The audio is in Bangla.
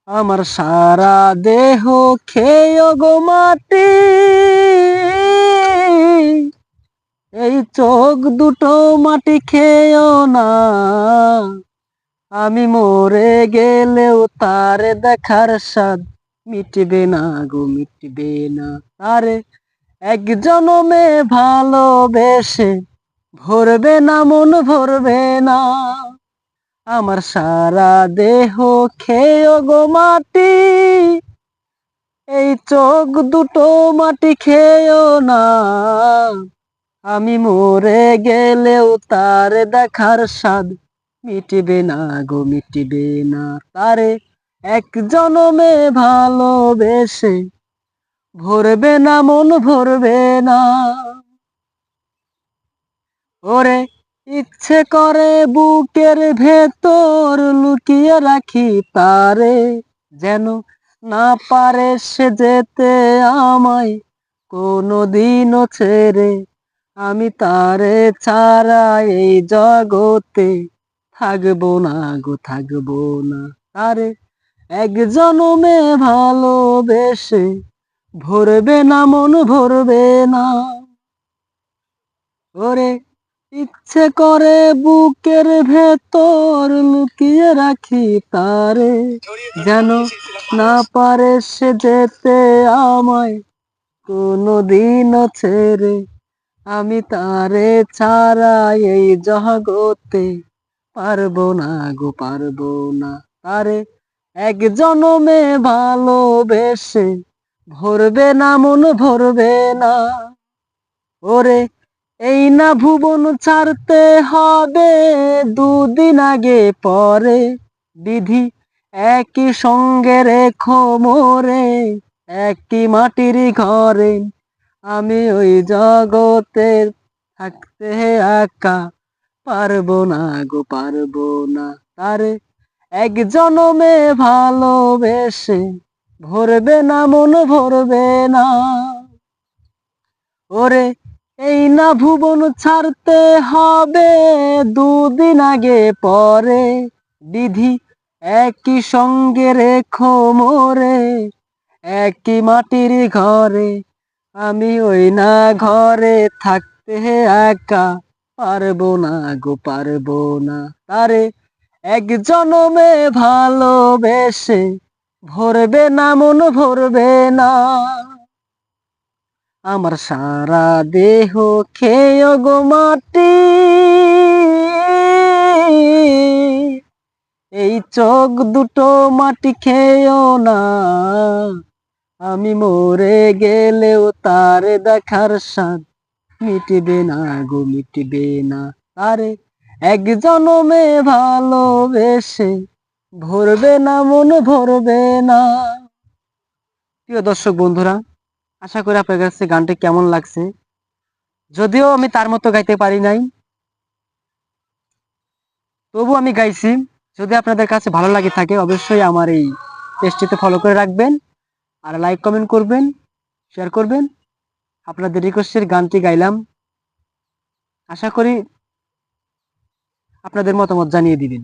আমার সারা দেহ খেয়ে গো মাটি, এই চোখ দুটো মাটি খেয়েও না। আমি মরে গেলেও তারে দেখার স্বাদ মিটবে না গো, মিটবে না। তারে এক জনমে ভালোবেসে ভরবে না, মন ভরবে না। আমার সারা দেহ খেয়ে গো মাটি, এই চোখ দুটো মাটি খেয়েও না। আমি মরে গেলেও তার দেখার স্বাদ মিটবে না গো, মিটবে না। তারে এক জনমে ভালোবেসে ভরবে না, মন ভরবে না। ওরে ইচ্ছে করে বুকের ভেতর লুকিয়ে রাখি তারে, যেন না পারে সে যেতে আমায় কোনদিনও ছেড়ে। আমি তারে ছাড়া এই জগতে থাকবো না গো, থাকবো না। তারে এক জনমে ভালোবেসে ভরবে না, মন ভরবে না। ওরে ইচ্ছে করে বুকের ভেতর লুকিয়ে রাখি তারে, যেন না পারে সে যেতে আমায় কোনদিনও ছেড়ে। আমি তারে ছাড়া এই জগতে পারবো না গো, পারবো না। তারে এক জনমে ভালোবেসে ভরবে না, মন ভরবে না। ওরে এই না ভুবন ছাড়তে হবে দুদিন আগে পরে, বিধি একই সঙ্গে রেখো মোরে একটি মাটির ঘরে। আমি ওই জগতে থাকতে একা পারবো না গো, পারবো না। তারে এক জনমে ভালোবেসে ভরবে না, মন ভরবে না। ওরে এই না ভুবন ছাড়তে হবে দুদিন আগে পরে, বিধি একই সঙ্গে রেখো মোরে একই মাটির ঘরে। আমি ওই না ঘরে থাকতে একা পারবো না গো, পারবো না। তারে এক জনমে ভালোবেসে ভরবে না, মন ভরবে না। আমার সারা দেহ খেয়ে গো মাটি, এই চোখ দুটো মাটি খেয়েও না। আমি মরে গেলেও তার দেখার স্বাদ মিটবে না গো, মিটবে না। তারে এক জনমে ভালোবেসে ভরবে না, মন ভরবে না। প্রিয় দর্শক বন্ধুরা, আশা করি আপনার কাছে গানটি কেমন লাগছে। যদিও আমি তার মতো গাইতে পারি নাই, তবু আমি গাইছি। যদি আপনাদের কাছে ভালো লাগে থাকে অবশ্যই আমার এই পেজটিতে ফলো করে রাখবেন, আর লাইক কমেন্ট করবেন, শেয়ার করবেন। আপনাদের রিকোয়েস্টের গানটি গাইলাম, আশা করি আপনাদের মতামত জানিয়ে দিবেন।